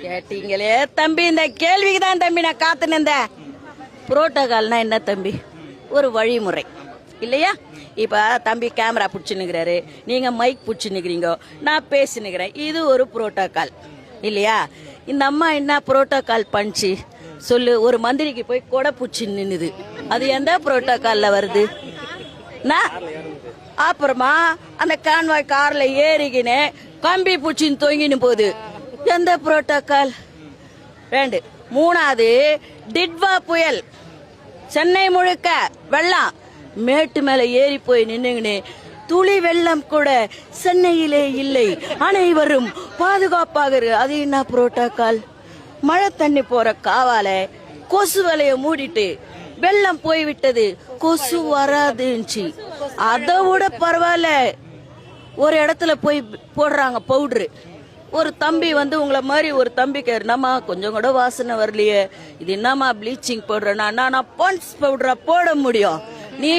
கேட்டீங்களே தம்பி, இந்த கேள்விக்கு தான் தம்பி நான் காத்து நின்றேன். புரோட்டோகால்னா என்ன தம்பி? ஒரு வழிமுறை இல்லையா? இப்ப தம்பி கேமரா பிடிச்சுன்னுக்கிறாரு, நீங்க மைக் பிடிச்சுன்னுக்கிறீங்க, நான் பேசினுக்கிறேன், இது ஒரு புரோட்டோகால் இல்லையா? இந்த அம்மா என்ன புரோட்டோகால் பண்ணிச்சு சொல்லு? ஒரு மந்திரிக்கு போய் கொடை பிடிச்சி நின்னுது, அது எந்த புரோட்டோகால்ல வருது? அப்புறமா அந்த கான்வாய் கார்ல ஏறிக்கினே கம்பி பூச்சின்னு தொங்கின்னு போகுது, எந்த புரோட்டோகால்? ரெண்டு. மூணாவது, டிட்வா புயல், சென்னை முழுக்க வெள்ளம், மேட்டு மேல ஏறி போய் நின்னுங்கன்னு துளி வெள்ளம் கூட சென்னையிலே இல்லை, அனைவரும் பாதுகாப்பாக இருக்கு, அது என்ன புரோட்டோகால்? மழை தண்ணி போற காவால கொசு வலைய மூடிட்டு வெள்ளம் போய்விட்டது, கொசு வராதுச்சு, அதை விட பரவாயில்ல. ஒரு இடத்துல போய் போடுறாங்க பவுடரு, ஒரு தம்பி வந்து உங்களை மாதிரி ஒரு தம்பி என்னம்மா கொஞ்சம் கூட வாசனை வரலையே, இது என்னம்மா ப்ளீச்சிங் பவுடர்னா, நான் பாண்ட்ஸ் பவுடரா போட முடியும், நீ